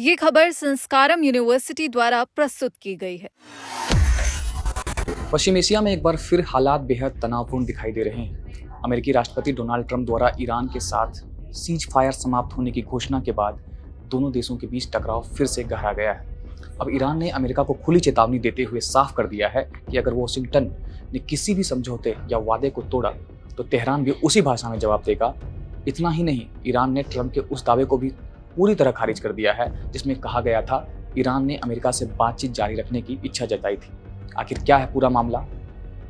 ये खबर संस्कारम यूनिवर्सिटी द्वारा प्रस्तुत की गई है। पश्चिम एशिया में एक बार फिर हालात बेहद तनावपूर्ण दिखाई दे रहे हैं। अमेरिकी राष्ट्रपति डोनाल्ड ट्रंप द्वारा ईरान के साथ सीज फायर समाप्त होने की घोषणा के बाद दोनों देशों के बीच टकराव फिर से गहरा गया है। अब ईरान ने अमेरिका को खुली चेतावनी देते हुए साफ कर दिया है कि अगर वॉशिंगटन ने किसी भी समझौते या वादे को तोड़ा तो तेहरान भी उसी भाषा में जवाब देगा। इतना ही नहीं, ईरान ने ट्रंप के उस दावे को भी पूरी तरह खारिज कर दिया है जिसमें कहा गया था ईरान ने अमेरिका से बातचीत जारी रखने की इच्छा जताई थी। आखिर क्या है पूरा मामला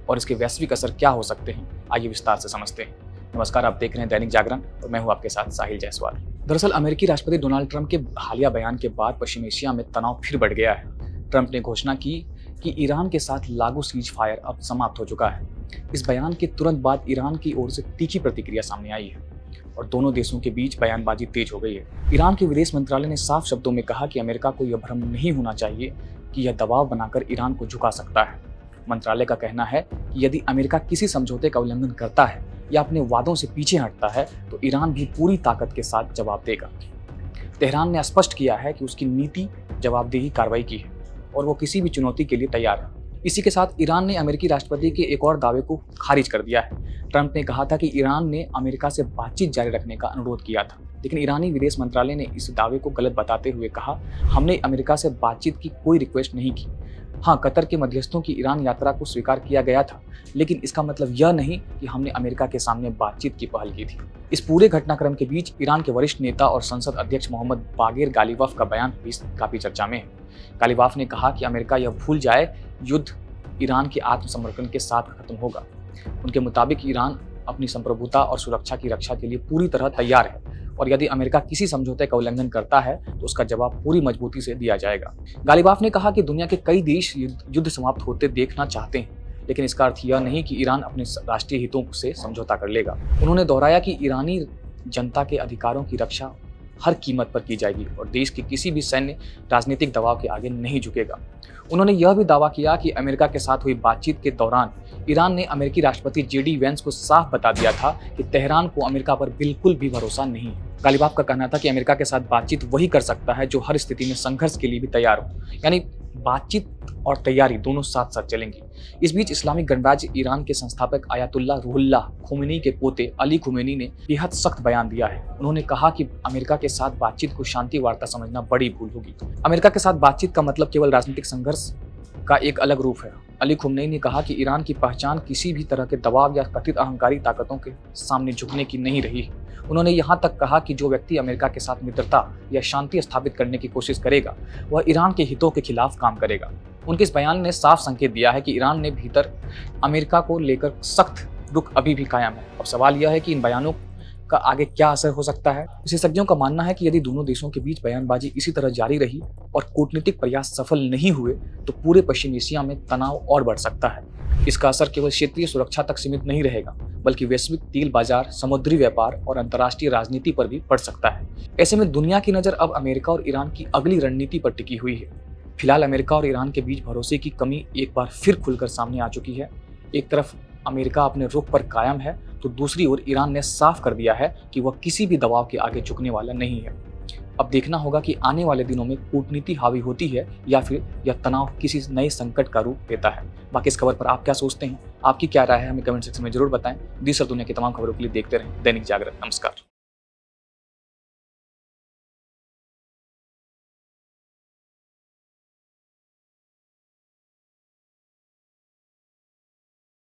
और इसके वैश्विक असर क्या हो सकते हैं, आइए विस्तार से समझते हैं। नमस्कार, आप देख रहे हैं दैनिक जागरण और मैं हूं आपके साथ साहिल जायसवाल। दरअसल अमेरिकी राष्ट्रपति डोनाल्ड ट्रंप के हालिया बयान के बाद पश्चिम एशिया में तनाव फिर बढ़ गया है। ट्रंप ने घोषणा की कि ईरान के साथ लागू सीज फायर अब समाप्त हो चुका है। इस बयान के तुरंत बाद ईरान की ओर से तीखी प्रतिक्रिया सामने आई है और दोनों देशों के बीच बयानबाजी तेज हो गई है। ईरान के विदेश मंत्रालय ने साफ शब्दों में कहा कि अमेरिका को यह भ्रम नहीं होना चाहिए कि यह दबाव बनाकर ईरान को झुका सकता है। मंत्रालय का कहना है कि यदि अमेरिका किसी समझौते का उल्लंघन करता है या अपने वादों से पीछे हटता है तो ईरान भी पूरी ताकत के साथ जवाब देगा। तेहरान ने स्पष्ट किया है कि उसकी नीति जवाबदेही कार्रवाई की है और वो किसी भी चुनौती के लिए तैयार है। इसी के साथ ईरान ने अमेरिकी राष्ट्रपति के एक और दावे को खारिज कर दिया है। ट्रंप ने कहा था कि ईरान ने अमेरिका से बातचीत जारी रखने का अनुरोध किया था, लेकिन ईरानी विदेश मंत्रालय ने इस दावे को गलत बताते हुए कहा, हमने अमेरिका से बातचीत की कोई रिक्वेस्ट नहीं की। हाँ, कतर के मध्यस्थों की ईरान यात्रा को स्वीकार किया गया था, लेकिन इसका मतलब यह नहीं कि हमने अमेरिका के सामने बातचीत की पहल की थी। इस पूरे घटनाक्रम के बीच ईरान के वरिष्ठ नेता और संसद अध्यक्ष मोहम्मद बागेर गालिबाफ का बयान भी काफी चर्चा में है। गालिबाफ ने कहा कि अमेरिका यह भूल जाए युद्ध ईरान के आत्मसमर्पण के साथ खत्म होगा। उनके मुताबिक ईरान अपनी संप्रभुता और सुरक्षा की रक्षा के लिए पूरी तरह तैयार है और यदि अमेरिका किसी समझौते का उल्लंघन करता है तो उसका जवाब पूरी मजबूती से दिया जाएगा। गालिबाफ ने कहा कि दुनिया के कई देश युद्ध समाप्त होते देखना चाहते हैं, लेकिन इसका अर्थ यह नहीं कि ईरान अपने राष्ट्रीय हितों से समझौता कर लेगा। उन्होंने दोहराया कि ईरानी जनता के अधिकारों की रक्षा हर कीमत पर की जाएगी और देश के किसी भी सैन्य राजनीतिक दबाव के आगे नहीं झुकेगा। उन्होंने यह भी दावा किया कि अमेरिका के साथ हुई बातचीत के दौरान ईरान ने अमेरिकी राष्ट्रपति जेडी वेंस को साफ बता दिया था कि तेहरान को अमेरिका पर बिल्कुल भी भरोसा नहीं है। गालिबाफ का कहना था कि अमेरिका के साथ बातचीत वही कर सकता है जो हर स्थिति में संघर्ष के लिए भी तैयार हो, यानी बातचीत और तैयारी दोनों साथ साथ चलेंगी। इस बीच इस्लामिक गणराज्य ईरान के संस्थापक आयतुल्लाह रूहुल्लाह खोमेनी के पोते अली खोमेनी ने बेहद सख्त बयान दिया है। उन्होंने कहा कि अमेरिका के साथ बातचीत को शांति वार्ता समझना बड़ी भूल होगी। अमेरिका के साथ बातचीत का मतलब केवल राजनीतिक संघर्ष का एक अलग रूप है। अली खोमेनी ने कहा कि ईरान की पहचान किसी भी तरह के दबाव या कथित अहंकारी ताकतों के सामने झुकने की नहीं रही है। उन्होंने यहाँ तक कहा कि जो व्यक्ति अमेरिका के साथ मित्रता या शांति स्थापित करने की कोशिश करेगा वह ईरान के हितों के खिलाफ काम करेगा। उनके इस बयान ने साफ संकेत दिया है कि ईरान ने भीतर अमेरिका को लेकर सख्त रुख अभी भी कायम है। अब सवाल यह है कि इन बयानों का आगे क्या असर हो सकता है। विशेषज्ञों का मानना है कि यदि दोनों देशों के बीच बयानबाजी इसी तरह जारी रही और कूटनीतिक प्रयास सफल नहीं हुए तो पूरे पश्चिम एशिया में तनाव और बढ़ सकता है। इसका असर केवल क्षेत्रीय सुरक्षा तक सीमित नहीं रहेगा, बल्कि वैश्विक तेल बाजार, समुद्री व्यापार और अंतर्राष्ट्रीय राजनीति पर भी पड़ सकता है। ऐसे में दुनिया की नजर अब अमेरिका और ईरान की अगली रणनीति पर टिकी हुई है। फिलहाल अमेरिका और ईरान के बीच भरोसे की कमी एक बार फिर खुलकर सामने आ चुकी है। एक तरफ अमेरिका अपने रुख पर कायम है तो दूसरी ओर ईरान ने साफ कर दिया है कि वह किसी भी दबाव के आगे झुकने वाला नहीं है। अब देखना होगा कि आने वाले दिनों में कूटनीति हावी होती है या फिर यह तनाव किसी नए संकट का रूप लेता है। बाकी इस खबर पर आप क्या सोचते हैं, आपकी क्या राय है, हमें कमेंट सेक्शन में जरूर बताएं। देश और दुनिया की तमाम खबरों के लिए देखते रहें दैनिक जागरण। नमस्कार।